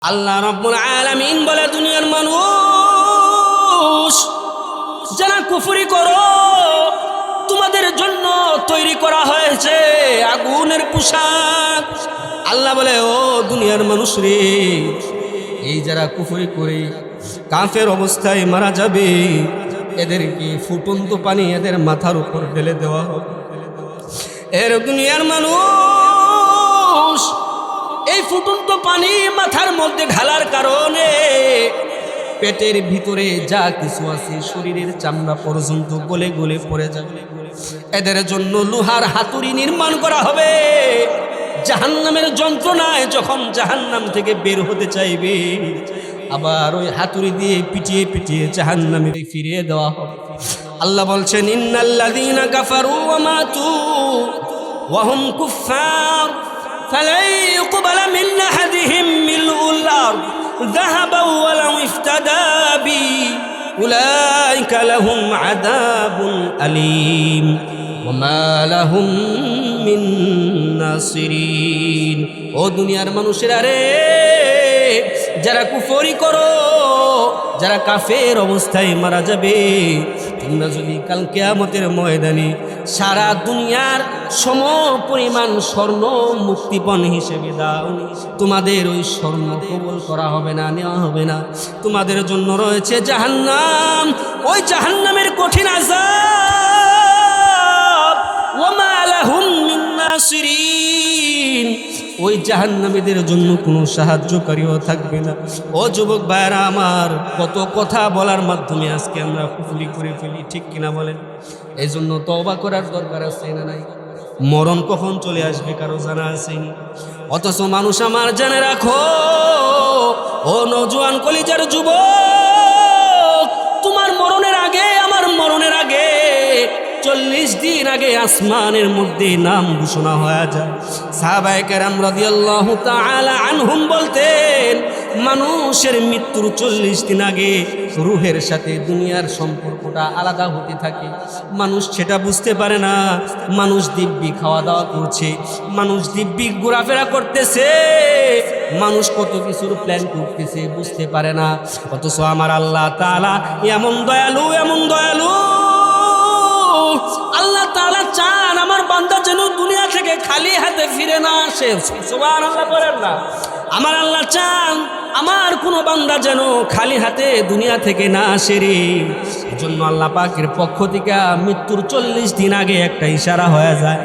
আল্লাহ রাব্বুল আলামিন বলে, দুনিয়ার মানুষ যারা কুফরি করো, তোমাদের জন্য তৈরি করা হয়েছে আগুনের পোশাক। আল্লাহ বলে, ও দুনিয়ার মানুষ রে, এই যারা কুফরি করে কাফের অবস্থায় মারা যাবে, এদেরকে ফুটন্ত পানি এদের মাথার উপর ঢেলে দেওয়া হবে। এর দুনিয়ার মানুষ এই ফুটন্ত পানি মাথার মধ্যে ঢালার কারণে পেটের ভিতরে যা কিছু আছে শরীরের চামড়া পর্যন্ত গলে গলে পড়ে যাবে। এদের জন্য লোহার হাতুড়ি নির্মাণ করা হবে। জাহান্নামের যন্ত্রণায় যখন জাহান্নাম থেকে বের হতে চাইবে, আবার ওই হাতুড়ি দিয়ে পিটিয়ে পিটিয়ে জাহান্নামে ফিরিয়ে দেওয়া হবে। আল্লাহ বলছেন, ইন্নাল্লাযীনা কাফারু ওয়া মাতু ওয়া হুম কুফফার فلن يقبل من أحدهم ملء الأرض ذهبا ولو افتدى به أولئك لهم عذاب أليم وما لهم من ناصرين। ও দুনিয়ার মানুষেরা রে, যারা কুফরি করো, যারা কাফের অবস্থায় মারা যাবে, তোমরা যদি কাল কিয়ামতের ময়দানে সারা দুনিয়ার সম পরিমাণ স্বর্ণ মুক্তিপণ হিসেবে দাও, তোমাদের ওই স্বর্ণ কবুল করা হবে না, নেওয়া হবে না। তোমাদের জন্য রয়েছে জাহান্নাম, ওই জাহান্নামের কঠিন আযাব। ওয়ামা লাহুম মিন নাসিরিন, ওই জাহান্নামীদের জন্য কোনো সাহায্যকারীও থাকবে না। ও যুবক ভাইরা আমার, কত কথা বলার মাধ্যমে আজকে আমরা কুফরি করে ফেলি, ঠিক কিনা বলেন? এই জন্য তওবা করার দরকার আছে না নাই? মরণ কখন চলে আসবে কারো জানা আছেনি? অথচ মানুষ আমার জেনে রাখো, ও নওজোয়ান কলিজার যুবক, তোমার মরণের আগে, আমার মরণের আগে 40 দিন আগে আসমানের মধ্যে নাম ঘোষণা হয়ে যায়। সাহাবায়ে কেরাম রাদিয়াল্লাহু তাআলা আনহুম বলতেন, মানুষের মৃত্যুর 40 দিন আগে রূহের সাথে দুনিয়ার সম্পর্কটা আলাদা হতে থাকে। মানুষ সেটা বুঝতে পারে না। মানুষ দিব্যি খাওয়া দাওয়া করছে, মানুষ দিব্যি ঘোরাফেরা করতেছে, মানুষ কত কিছুর প্ল্যান করতেছে, বুঝতে পারে না। অথচ আমার আল্লাহ তাআলা এমন দয়ালু, এমন দয়ালু, আল্লাহ তাআলা চান আমার বান্দা যেন দুনিয়া থেকে খালি হাতে ফিরে না আসে। সুবহানাল্লাহ বলেন না? আমার আল্লাহ চান আমার কোনো বান্দা যেন খালি হাতে দুনিয়া থেকে না আসে রে। এজন্য আল্লাহ পাকের পক্ষ থেকে মৃত্যুর 40 দিন আগে একটা ইশারা হয়ে যায়।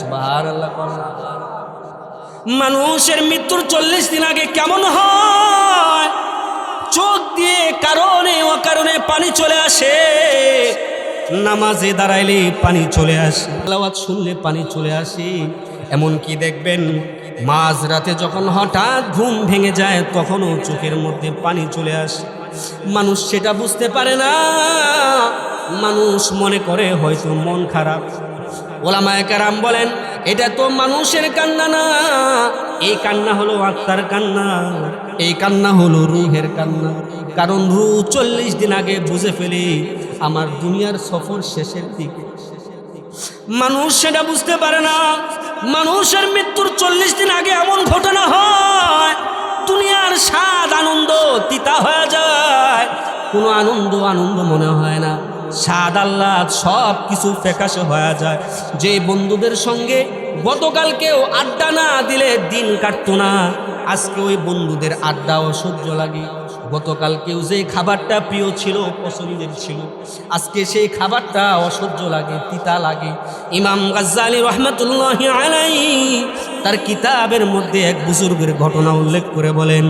সুবহানাল্লাহ। মানুষের মৃত্যুর 40 দিন আগে কেমন হয়? চোখ দিয়ে কারণে অকারণে পানি চলে আসে, নামাজে দাঁড়াইলে পানি চলে আসে, তেলাওয়াত শুনলে পানি চলে আসে। এমনকি দেখবেন মাঝরাতে যখন হঠাৎ ঘুম ভেঙে যায়, তখনও চোখের মধ্যে পানি চলে আসে। মানুষ সেটা বুঝতে পারে না। মানুষ মনে করে হয়তো মন খারাপ। ওলামায়ে কেরাম বলেন, এটা তো মানুষের কান্না না, এই কান্না হলো আত্মার কান্না, এই কান্না হলো রূহের কান্না। কারণ রূহ 40 দিন আগে বুঝে ফেলে আমার দুনিয়ার সফর শেষের দিকে। মানুষ সেটা বুঝতে পারে না। মানুষের মৃত্যুর 40 দিন আগে এমন ঘটনা হয়, দুনিয়ার স্বাদ আনন্দ তিতা হয়ে যায়। কোনো আনন্দ মনে হয় না, স্বাদ আহ্লাদ সব কিছু ফ্যাকাশে হয়ে যায়। যে বন্ধুদের সঙ্গে গতকালকেও আড্ডা না দিলে দিন কাটতো না, আজকে ওই বন্ধুদের আড্ডা অসহ্য লাগে। গতকালকেও যে খাবারটা প্রিয় ছিল, পছন্দের ছিল, আজকে সেই খাবারটা অসহ্য লাগে, তিতা লাগে। ইমাম গাজ্জালী রাহমাতুল্লাহি আলাইহি তার কিতাবের মধ্যে এক বুজুর্গের ঘটনা উল্লেখ করে বলেন,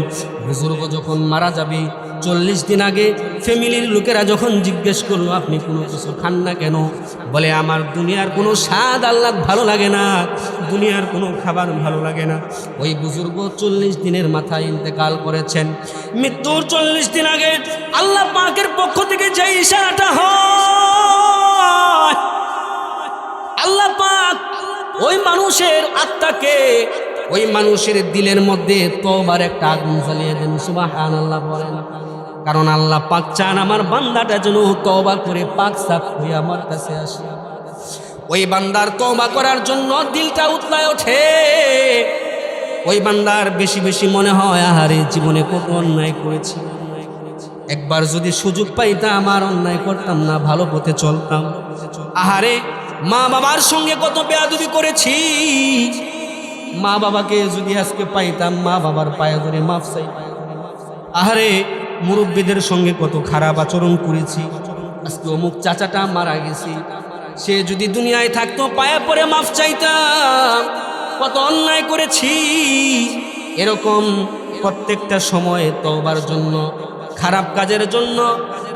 বুজুর্গ যখন মারা যাবে 40 দিন আগে ফ্যামিলির লোকেরা যখন জিজ্ঞেস করলো, আপনি কোনো কিছু খান না কেন? বলে, আমার দুনিয়ার কোনো স্বাদ আহ্লাদ ভালো লাগে না, দুনিয়ার কোনো খাবার ভালো লাগে না। ওই বুজুর্গ 40 দিনের মাথায় ইন্তেকাল করেছেন। মৃত্যুর 40 দিন আগে আল্লাহ পাকের পক্ষ থেকে যে ইশারাটা হয়, আল্লাহ পাক ওই মানুষের আত্মাকে, ওই মানুষের দিলের মধ্যে তওবার একটা আগুন জ্বালিয়ে দেন। সুবহানাল্লাহ বলেন। কারণ আল্লাহ পাক চান আমার বান্দাটা যেন তওবা করে পাক সাফ হয়ে আমার কাছে আসে। ওই বান্দার তওবা করার জন্য দিলটা উতলায় ওঠে। ওই বান্দার বেশি বেশি মনে হয় আহারে জীবনে কত অন্যায় করেছি, একবার যদি সুযোগ পাইতাম আমার অন্যায় করতাম না, ভালো পথে চলতাম। আহারে মা বাবার সঙ্গে কত বেয়াদবি করেছি, মা বাবাকে যদি আজকে পাইতাম মা বাবার পায়ে ধরে মাফ চাই। আহারে মুরব্বীদের সঙ্গে কত খারাপ আচরণ করেছি, আজকে অমুক চাচাটা মারা গেছি, সে যদি দুনিয়ায় থাকতো পায়ে পড়ে মাফ চাইতাম। কত অন্যায় করেছি, এরকম প্রত্যেকটা সময়ে তওবার জন্য, খারাপ কাজের জন্য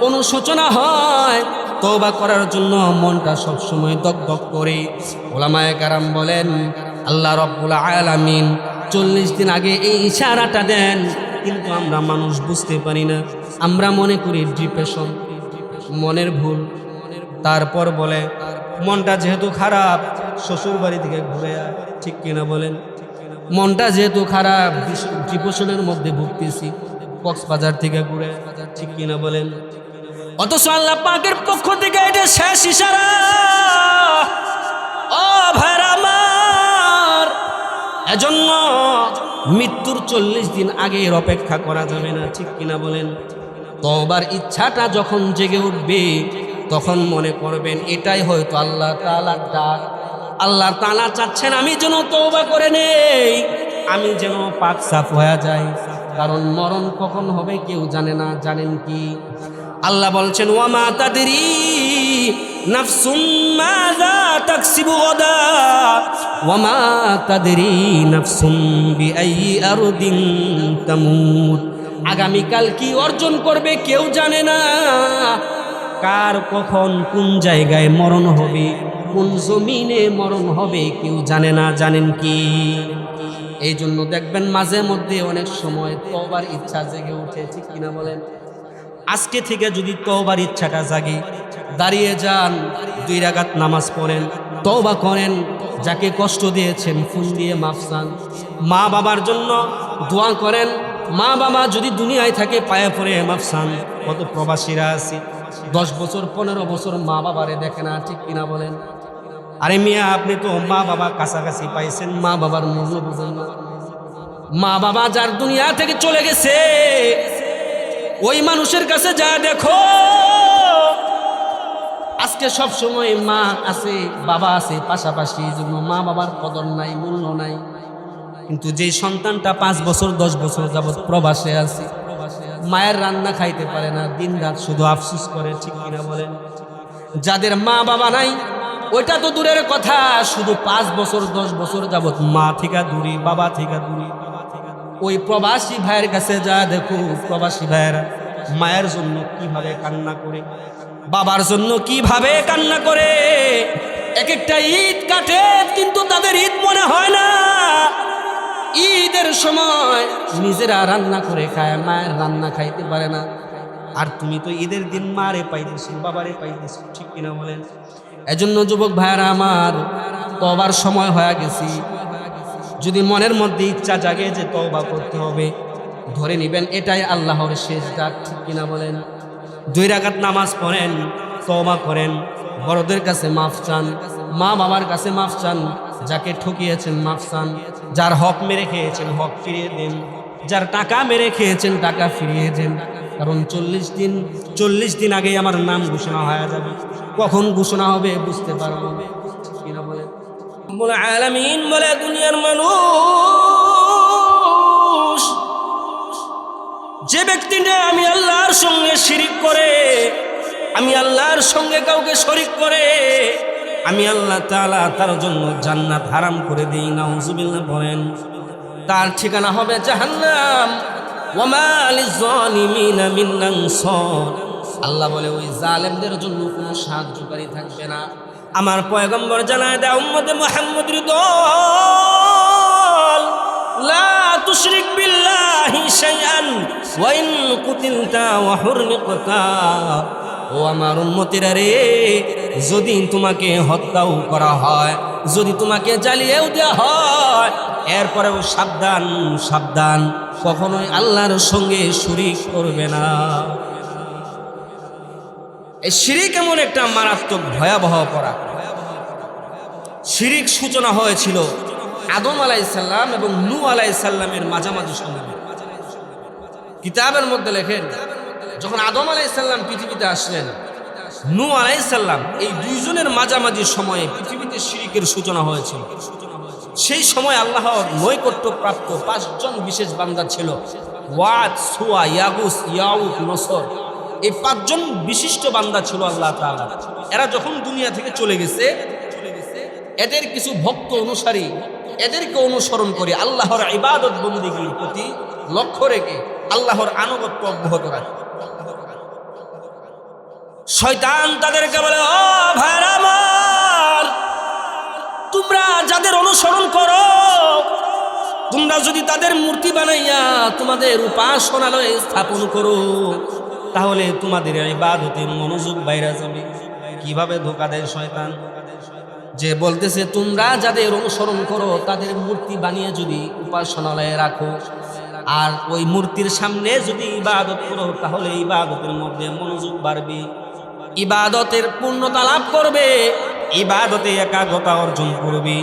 অনুশোচনা হয়, তওবা করার জন্য মনটা সবসময় দগদগ করে। ওলামায়ে কেরাম বলেন আল্লাহ রাব্বুল আলামিন 40 দিন আগে এই ইশারাটা দেন, কিন্তু আমরা মানুষ বুঝতে পারি না, আমরা মনে করি ডিপ্রেশন, মনের ভুল। তারপর বলে মনটা যেহেতু খারাপ শ্বশুর বাড়ি থেকে ঘুরে আয়, ঠিক কিনা বলেন? মনটা যেহেতু খারাপ ডিপ্রেশনের মধ্যে ভুগতেছি, কক্সবাজার থেকে ঘুরে, ঠিক কিনা বলেন? অথচ আল্লাহ পাকের পক্ষ থেকে এটা শেষ ইশারা। ও ভাইরা আমার, এজন্য মৃত্যুর 40 দিন আগে অপেক্ষা করা যাবে না, ঠিক কিনা বলেন? তওবার ইচ্ছাটা যখন জেগে উঠবে তখন মনে করবেন এটাই হয়তো আল্লাহ তাআলার ডাক। আল্লাহ তাআলা চাচ্ছেন আমি যেন তওবা করে নেই, আমি যেন পাক সাফ হয়ে যাই, কারণ মরণ কখন হবে কেউ জানে না। জানেন কি? আল্লাহ বলছেন ওয়ামা তাদরি নাফসুম মাযা তাকসিবু গাদা ওয়ামা তাদরি নাফসুম বিআইয়ি আরদিন তামুত। আগামীকাল কি অর্জন করবে কেউ জানে না, কার কখন কোন জায়গায় মরণ হবে, কোন জমিনে মরণ হবে কেউ জানে না। জানেন কি? এই জন্য দেখবেন মাঝে মধ্যে অনেক সময় তওবার ইচ্ছা জেগে ওঠে, ঠিক কিনা বলেন? আজকে থেকে যদি তওবার ইচ্ছাটা জাগে, দাঁড়িয়ে যান, 2 রাকাত নামাজ পড়েন, তওবা করেন, যাকে কষ্ট দিয়েছেন ফুল দিয়ে মাফ চান, মা বাবার জন্য দোয়া করেন, মা বাবা যদি দুনিয়ায় থাকে পায়ে পড়ে মাফ চান। কত প্রবাসীরা আছে 10 বছর 15 বছর মা বাবারে দেখে না, ঠিক কিনা বলেন? আরে মিয়া, আপনি তো মা বাবা কাছাকাছি পাইছেন, মা বাবার মূল্য বুঝেন না। মা বাবা যার দুনিয়া থেকে চলে গেছে ওই মানুষের কাছে যা দেখো, আজকে সব সময় মা আছে বাবা আছে পাশাপাশি, এই জন্য মা বাবার কদর নাই, মূল্য নাই। কিন্তু যে সন্তানটা 5 বছর 10 বছর যাবৎ প্রবাসে আছে, মায়ের রান্না খাইতে পারে না, দিন রাত শুধু আফসোস করে, ঠিক কিনা বলেন? যাদের মা বাবা নাই ওইটা তো দূরের কথা, শুধু 5 বছর 10 বছর যাবৎ মা থেকে দূরে, বাবা থেকে দূরে, ওই প্রবাসী ভাইয়ের কাছে যা দেখো, প্রবাসী ভাইয়েরা মায়ের জন্য কিভাবে কান্না করে, বাবার জন্য কিভাবে কান্না করে। এক একটা ঈদ কাটে কিন্তু তাদের ঈদ মনে হয় না। ঈদের সময় নিজেরা রান্না করে খায়, মায়ের রান্না খাইতে পারে না। আর তুমি তো ঈদের দিন মারে পাইতেছি, বাবারে পাইতেছি, ঠিক কিনা বলেন? এজন্য যুবক ভাইয়েরা আমার, তওবার সময় হয়ে গেছি। যদি মনের মধ্যে ইচ্ছা জাগে যে তওবা করতে হবে, ধরে নেবেন এটাই আল্লাহর শেষ ডাক, ঠিক কিনা বলেন? 2 রাকাত নামাজ পড়েন, তওবা করেন, বড়দের কাছে মাফ চান, মা বাবার কাছে মাফ চান, যাকে ঠকিয়েছেন মাফ চান, যার হক মেরে খেয়েছেন হক ফিরিয়ে দেন, যার টাকা মেরে খেয়েছেন টাকা ফিরিয়ে দেন। কারণ 40 দিন আগে আমার নাম ঘোষণা হয়ে যাবে, কখন ঘোষণা হবে বুঝতে পারবো, কিনা বলে? রব্বুল আলামিন বলে দুনিয়ার মানুষ, যে ব্যক্তিটা আমি আল্লাহর সঙ্গে শিরিক করে, আমি আল্লাহর সঙ্গে কাউকে শরীক করে, আমি আল্লাহ তাআলা তার জন্য জান্নাত হারাম করে দেই, নাউজুবিল্লাহ বলেন, তার ঠিকানা হবে জাহান্নাম। ওয়ামা লিয-যালিমিনা মিন আনসার। আল্লাহ বলে ওই জালেমদের জন্য কোনো সাহায্যকারী থাকবে না। আমার পয়গম্বর জানায় দেয় উম্মতে মুহাম্মদের দল, লা তুশরিক বিল্লাহি শাইআন ওয়া ইন কুতিলতা ওয়া হুরনিকতা। ও আমার উম্মতেরা রে, যদি তোমাকে হত্যাও করা হয়, যদি তোমাকে জ্বালিয়েও দেওয়া হয়, এরপরেও সাবধান সাবধান, কখনোই আল্লাহর সঙ্গে শরীক করবে না। এই শিরিক এমন একটা মারাত্মক ভয়াবহ অপরাধ। শিরিক সূচনা হয়েছিল আদম আলাইহিসসালাম এবং নূহ আলাইহিসসালামের মাঝামাঝি সময়। কিতাবের মধ্যে লেখেন, যখন আদম আলাইহিসসালাম পৃথিবীতে আসলেন, নূহ আলাইহিসসালাম, এই দুইজনের মাঝামাঝি সময়ে পৃথিবীতে শিরকের সূচনা হয়েছিল। সেই সময় আল্লাহর নৈকট্যপ্রাপ্ত 5 জন বিশেষ বান্দা ছিল। ওয়াদ, সুয়া, ইয়াগুস, ইয়াউক, নসর, এই 5 জন বিশিষ্ট বান্দা ছিল আল্লাহ তাআলা। এরা যখন দুনিয়া থেকে চলে গেছে, এদের কিছু ভক্ত অনুসারী এদেরকে অনুসরণ করে আল্লাহর ইবাদত বন্দেগীর প্রতি লক্ষ্য রেখে আল্লাহর আনুগত্য অব্যাহত রাখে। শয়তান তাদেরকে বলে, ও ভাইরা আমার, তোমরা যাদের অনুসরণ করো, তোমরা যদি তাদের মূর্তি বানাইয়া তোমাদের উপাসনালয়ে স্থাপন করো, তাহলে তোমাদের ইবাদতের মনোযোগ বাইরে যাবে। কিভাবে ধোঁকা দেয় শয়তান? যে বলতেছে তোমরা যাদের অনুসরণ করো তাদের মূর্তি বানিয়ে যদি উপাসনালয়ে রাখো আর ওই মূর্তির সামনে যদি ইবাদত করো, তাহলে ইবাদতের মধ্যে মনোযোগ বাড়বে, ইবাদতের পূর্ণতা লাভ করবে, ইবাদতে একাগ্রতা অর্জন করবে।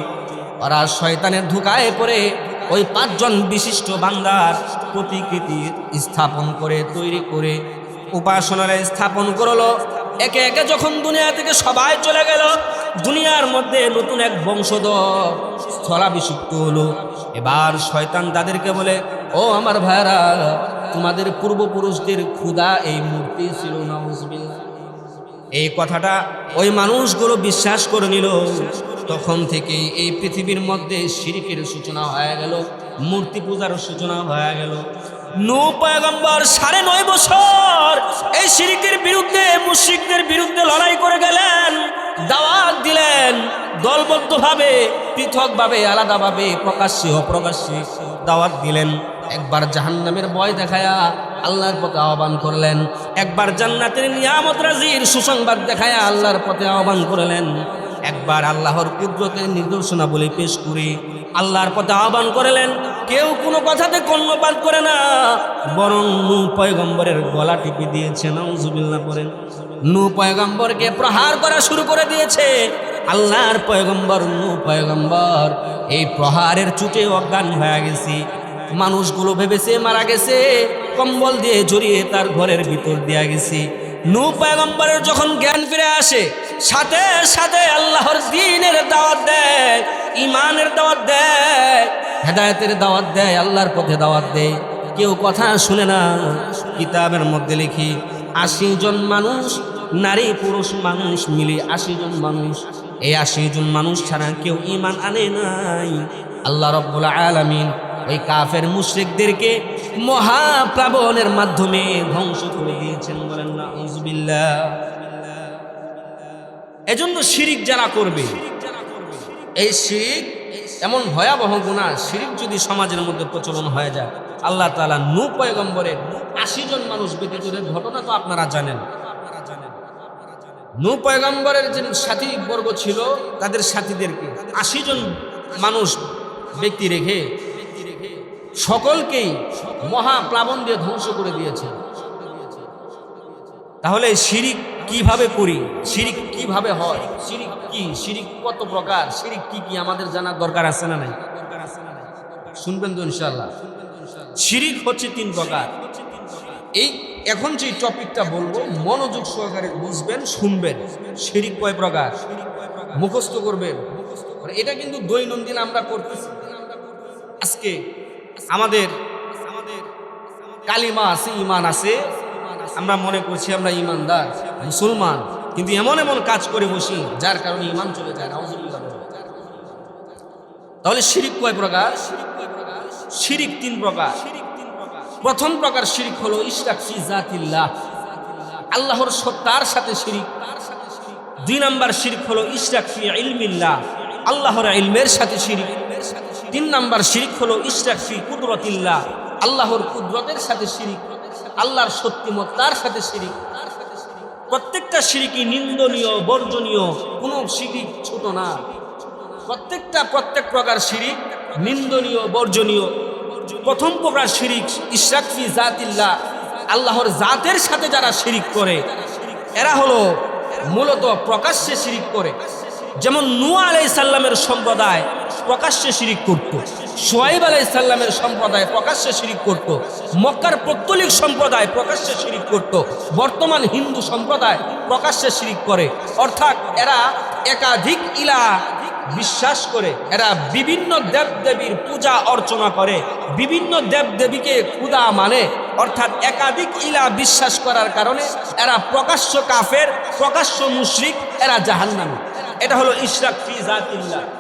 ওরা শয়তানের ধোঁকায় পড়ে ওই 5 জন বিশিষ্ট বান্দার প্রতিকৃতি স্থাপন করে, তৈরি করে উপাসনালয়ে স্থাপন করলো। একে একে যখন দুনিয়া থেকে সবাই চলে গেল, দুনিয়ার মধ্যে নতুন এক বংশধর স্থলাভিষিক্ত হলো। এবার শয়তান তাদেরকে বলে, ও আমার ভাইরা, তোমাদের পূর্বপুরুষদের ক্ষুধা এই মূর্তি ছিল। নাউজুবিল্লাহ। এই কথাটা ওই মানুষগুলো বিশ্বাস করে নিল। তখন থেকে এই পৃথিবীর মধ্যে শিরকের সূচনা হয়ে গেল, মূর্তি পূজার সূচনা হয়ে গেল। নূহ পয়গম্বর 9.5 বছর এই শিরকের বিরুদ্ধে, মুশরিকদের বিরুদ্ধে লড়াই করে গেলেন, দাওয়াত দিলেন, দলবদ্ধভাবে, পৃথকভাবে, আলাদাভাবে, প্রকাশ্যে অপ্রকাশ্যে দাওয়াত দিলেন। একবার জাহান্নামের ভয় দেখায়া আল্লাহর পথে আহ্বান করলেন, একবার জান্নাতের নিয়ামত রাজির সুসংবাদ দেখায়া আল্লাহর পথে আহ্বান করলেন, একবার আল্লাহর কুদরতের নিদর্শনা বলে পেশ করে আল্লাহর পথে আহ্বান করলেন। কেউ কোনো কথাতে কর্ণপাত করে না, বরং নূহ পয়গম্বরের গলা টিপে দিয়েছে। নাউজুবিল্লাহ পড়েন। নূহ পয়গম্বরকে প্রহার করা শুরু করে দিয়েছে। আল্লাহর পয়গম্বর নূহ পয়গম্বর এই প্রহারের চুটে অজ্ঞান হয়ে গেছে। মানুষগুলো ভেবেছে মারা গেছে, কম্বল দিয়ে জড়িয়ে তার ঘরের ভিতর দেয়া গেছে। নূহ পয়গম্বরের যখন জ্ঞান ফিরে আসে, সাথে সাথে আল্লাহর দ্বীনের দাওয়াত দেয়, ঈমানের দাওয়াত দেয়, হেদায়েতের দাওয়াত দেয়, আল্লাহর পথে দাওয়াত দেয়। কেউ কথা শুনে না। কিতাবের মধ্যে লিখি 80 জন মানুষ, নারী পুরুষ মানুষ মিলে 80 জন মানুষ, এই 80 জন মানুষ ছাড়া কেউ ঈমান আনে নাই। আল্লাহ রাব্বুল আলামিন ওই কাফের মুশরিকদেরকে মহাপ্লাবনের মাধ্যমে ধ্বংস করে দিয়েছেন। বলেন না আউযুবিল্লাহ। এজন্য শিরিক যারা করবে, এই শিরিক এমন ভয়াবহ গুনাহ, শিরিক যদি সমাজের মধ্যে প্রচলন হয়ে যায়, আল্লাহ তাআলা নূহ পয়গম্বরের 80 জন মানুষ ব্যতীত ঘটনা তো আপনারা জানেন। নূহ পয়গম্বরের যে সাথী বর্গ ছিল, তাদের সাথীদেরকে 80 জন মানুষ ব্যক্তি রেখে সকলকেই মহাপ্লাবন দিয়ে ধ্বংস করে দিয়েছে। তাহলে শিরিক কিভাবে করি, শিরিক কিভাবে হয়, শিরিক কি, শিরিক কত প্রকার, শিরিক কি কি আমাদের জানার দরকার আছে না নাই? শুনবেন তো ইনশাআল্লাহ। শিরিক হচ্ছে 3 প্রকার। এই এখন যে টপিকটা বলবো মনোযোগ সহকারে বুঝবেন, শুনবেন। শিরিক কয় প্রকার মুখস্থ করবেন। এটা কিন্তু দৈনন্দিন আমরা করতেছি। আজকে আমাদের কালিমা আছে, ঈমান আছে, আমরা মনে করছি আমরা ঈমানদার মুসলমান, কিন্তু এমন এমন কাজ করে বসি যার কারণে ঈমান চলে যায়। নাউজুবিল্লাহ। তাহলে শিরিক কয় প্রকার? শিরিক 3 প্রকার। প্রথম প্রকার শিরিক হলো ইশরাক ফি জাতিল্লাহ, আল্লাহর সত্তার সাথে শিরিক। 2 নাম্বার শিরিক হলো ইশরাক ফি ইলমিল্লাহ, আল্লাহর ইলমের সাথে শিরিক। 3 নাম্বার শিরিক হলো ইশরাক ফি কুদরতিল্লাহ, আল্লাহর কুদরতের সাথে শিরিক, আল্লাহর শক্তিমত্তার সাথে শিরিক। প্রত্যেকটা শিরিকই নিন্দনীয়, বর্জনীয়, কোনো শিরিক ছোট না। প্রত্যেক প্রকার শিরিক নিন্দনীয়, বর্জনীয়। প্রথম প্রকার শিরিক ইশরাক ফি জাতিল্লাহ, আল্লাহর জাতের সাথে যারা শিরিক করে এরা হলো মূলত প্রকাশ্যে শিরিক করে। যেমন নূহ আলাইহিস সালামের সম্প্রদায় প্রকাশ্যে শিরিক করত। শুআয়ব আলাইহিস সালামের সম্প্রদায় প্রকাশ্যে শিরিক করত। মক্কার পৌত্তলিক সম্প্রদায় প্রকাশ্যে শিরিক করত। বর্তমান হিন্দু সম্প্রদায় প্রকাশ্যে শিরিক করে। অর্থাৎ এরা একাধিক ইলাহ বিশ্বাস করে, এরা বিভিন্ন দেবদেবীর পূজা অর্চনা করে, বিভিন্ন দেবদেবীকে খোদা মানে। অর্থাৎ একাধিক ইলাহ বিশ্বাস করার কারণে এরা প্রকাশ্য কাফের, প্রকাশ্য মুশরিক, এরা জাহান্নামী। এটা হলো ইশরাক ফি জাতিল্লাহ।